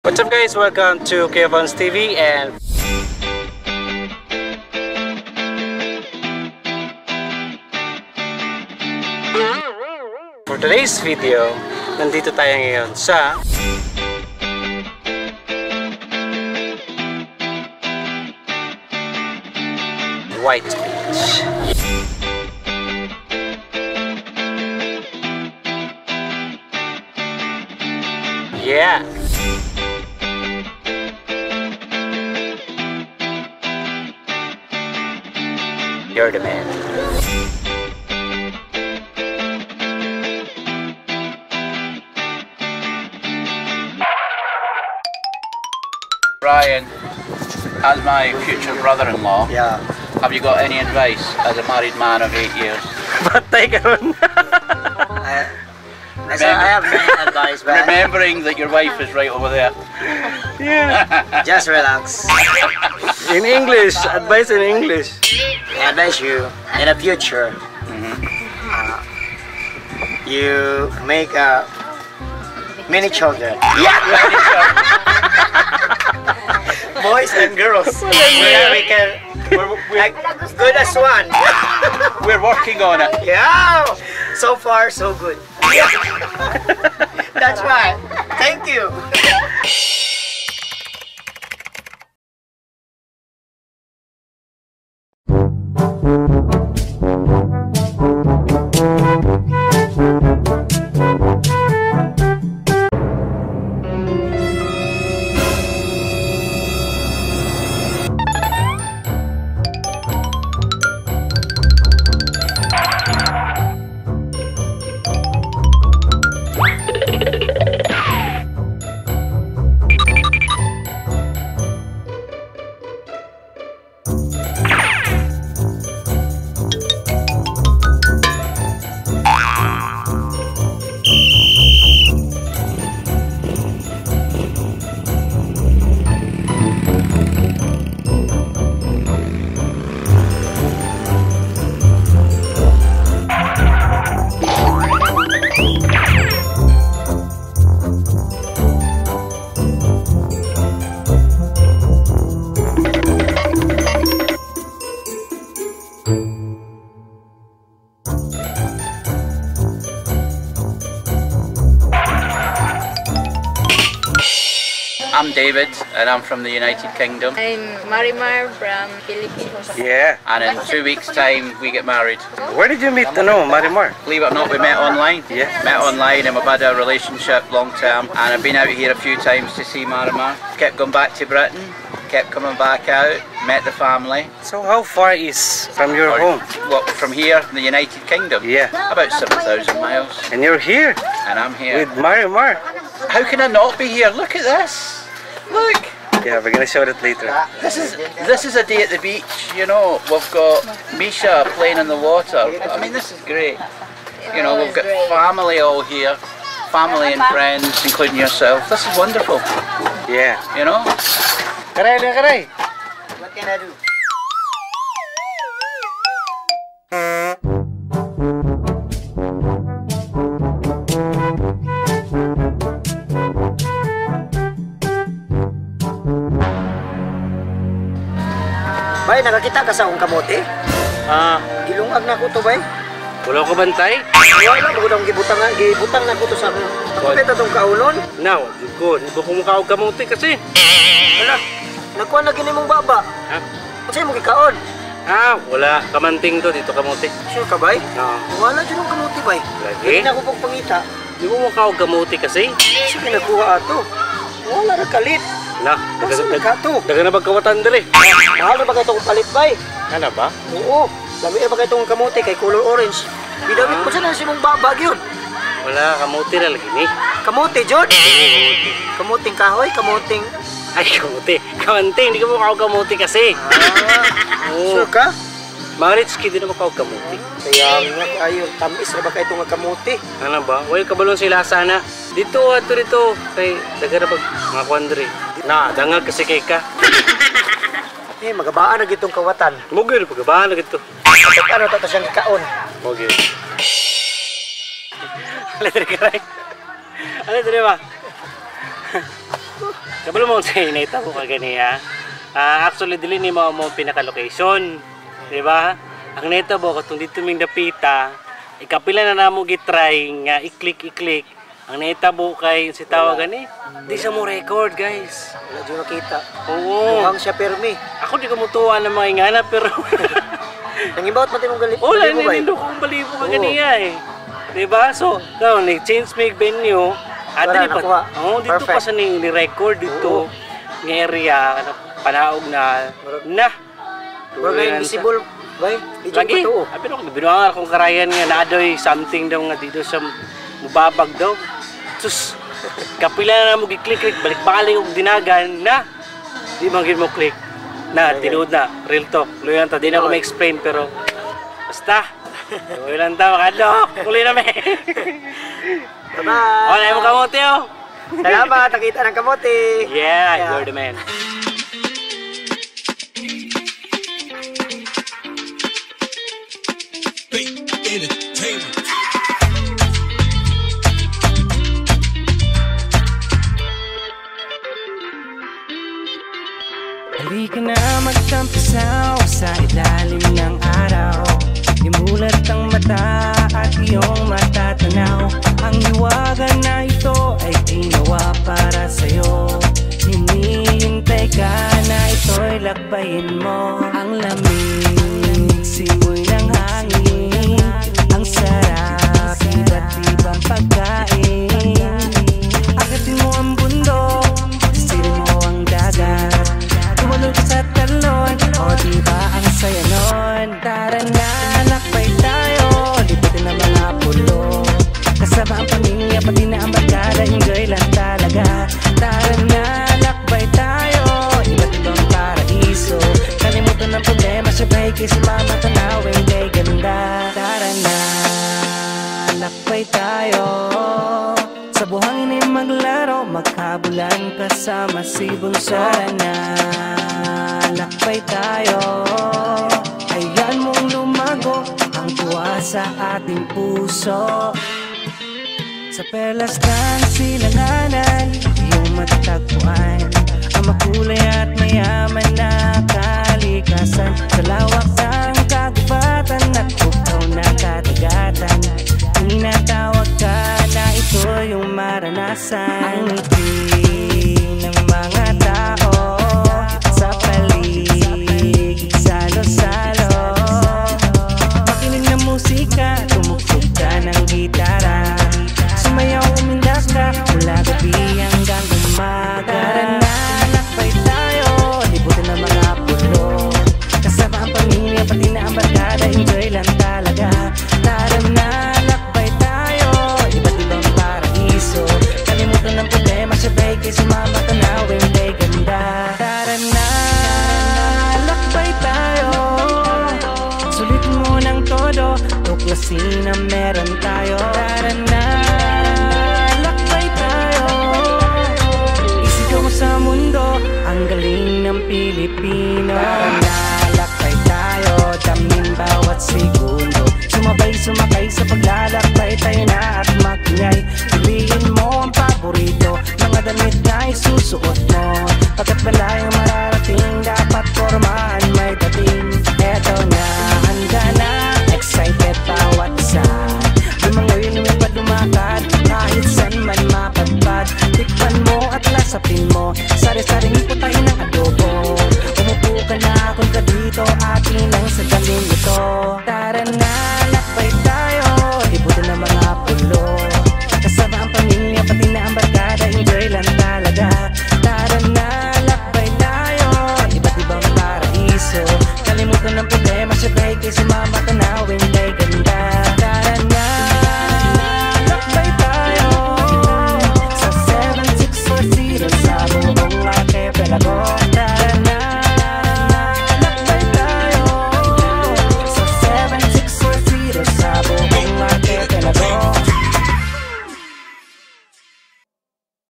What's up guys, welcome to Kevon's TV and for today's video, nandito tayo ngayon sa White Beach. Yeah. You're the man. Ryan, as my future brother-in-law, Yeah. have you got any advice as a married man of 8 years? Patay ka ron. I have many advice, but Remembering that your wife is right over there. Yeah. just relax. In English, advice in English. I advise you in the future, you make many children. Boys and girls. We can like, good as one. We're working on it. Yeah. So far, so good. That's right. Thank you. I'm David, and I'm from the United Kingdom. I'm Marimar from Philippines. Yeah. And in 2 weeks' time, we get married. Where did you meet Marimar? Believe it or not, we met online. Yeah. Met online, and we've had a relationship long term. And I've been out here a few times to see Marimar. Kept going back to Britain, kept coming back out, met the family. So how far is from your home? Well, from here, the United Kingdom. Yeah. About 7,000 miles. And you're here And I'm here. with Marimar. How can I not be here? Look at this. Look. Yeah, we're gonna show that later. This is a day at the beach, you know. We've got Misha playing in the water. I mean, this is great. You know, we've got family all here, family and friends, including yourself. This is wonderful, Yeah. you know. Karay na karay. What can I do? Bay, nakakita ka sa akong kamote? Gilungag na ko to, bay. Wala ko bantay? Wala, bagod akong gibutang na ko to sa akong kapit atong kaulon. Now, good. Iba ko mukha og kamuti kasi. Wala, nagkuhan na gini mong baba. Ha? Kasi mo gikaon. Wala. Kamanting to dito kamuti. Sure ka, bay? No. Wala dyan ang kamote, bay. Lagi? Hindi na ko pagpangita. Di mo mukha og kamuti kasi? Sige, nakuha ato. Wala na kalit. Na, Kasi nagkato. daga na magkawatan diri. Mahal na ba kayo itong palit, bay? Ano ba? Oo. Lami ba kayo itong kamote kay color orange? Bidawit mo siya na si mong babag yun. Wala, kamuti na lagi ni. Kamote, Jod? Kamuting kahoy, kamuting... Ay, kamuti. Kamanting, di ka mukha og kamuti kasi. Sure ka? Maritski din na mukha og kamuti. Kaya nga kayo, tamis na ba kayo itong kamote? Ano ba? Wala kabalon sila sana. Dito, ato dito. Kay, daga na pag mga kwandri. Na, dangal kasi kay ka. Eh, magabaan na gitong kawatan. Mugir, pagabaan na gito. Kapag ano ito siyang kaon. Mugir. Alam, tiri ka rin. Alam, tiri ba? Kabalo mo sa inita ko kaganiya. Actually, dili ni mo pinaka-location. Diba? Ang neta bo, katong dito ming dapita, ikapila na namo gitry nga i-click. Ang neta bo kay si tawagan di sa mo record, guys. Wala dyan makita. Oo. Mukhang siya permi. Ako di ko mutuwa ng mga ingana, pero... Nangibawat mati mong galit. Wala, ninindo kong balibo ka ganiya eh. Diba? So, nag-change make venue. Para nakuha. Dito pa sa ni-record dito. Ng area, panaog na. Pero na invisible. Bay, di dyan Lagi. patuo. Pero binuangan akong karayan nga naadoy something daw nga dito sa mubabag daw. Sus, kapila na mo gi-click, balik-balik og dinagan na. Di man gid mo click. Na, tinuod na, real talk. Luyan ta, di na ako ma-explain pero basta. Luyan ta, makadok. Kuli na me. Bye-bye. Wala mo kamote oh. Salamat, nakita ng kamote. Yeah, you're the man. Halika na magtampisaw sa ilalim ng araw. Imulat ang mata at iyong matatanaw. Ang hiwaga na ito ay ginawa para sa'yo. Hinihintay ka na ito'y lakbayin mo. Ang lamig, simoy ng hangin. Ang sarap, iba't ibang pagkain. Agatin mo ang bundok, sisirin mo ang dagat. Tumalon ka sa talon, o diba ang saya nun? Tara na, lakbay tayo, libutin ang mga pulo. Kasama ang pamilya, pati na ang barkada, enjoy lang talaga. Tara na, lakbay tayo, iba't ibang paraiso. Kalimutan ng problema, sabay kay sumama, tanawin kay ganda. Tara na, lakbay tayo, sa buhangin ay maglaro, magkabulan kasama si Bunso. Tara na, lakbay tayo, hayaan mong lumago ang tuwa sa ating puso. Sa perlas ng silanganan, iyong matatagpuan ang makulay at mayaman na kalikasan. Sa lawak ng kagubatan at bukaw na kadagatan, tinatawag ka na ito yung maranasan. Ang ngiti ng mga tao sa paligid, salo-salo. Makinig ng musika, tumugtog ka ng gitara. Sumayaw, umindas ka, mula gabi hanggang umaga. Tara na, lakbay tayo, libutin ang mga pulo. Kasama ang pamilya, pati na ang barkada, enjoy lang talaga. Tara na, lakbay tayo, iba't ibang paraiso. Kalimutan ng problema, sabay kay sumama, tanawin kay ganda. Tara na, lakbay tayo, sulitin mo ng todo, tuklasin na meron tayo. Tara na, lakbay tayo, isigaw mo sa mundo ang galing ng Pilipino. Tara na, lakbay tayo, damin bawat segundo. Sumakay sa paglalakbay, tayo na at makingay. Piliin mo ang paborito, mga damit na isusuot mo. Pagkat malayong mararating, dapat formahan may dating. Eto na, handa na, excited bawat isa. Lumangoy, lumipad, lumakad, kahit saan man mapadpad. Tikpan mo at lasapin mo, sari-saring putahin ng adobo. Umupo ka na kung ka dito, atin ang sagalin ito. Tara na, lakbay tayo, libutin ang mga pulo. Kasama ang pamilya, pati na ang barkada, enjoy lang talaga. Tara na, lakbay tayo, iba't ibang paraiso. Kalimutan ng problema, sabay kay sumama.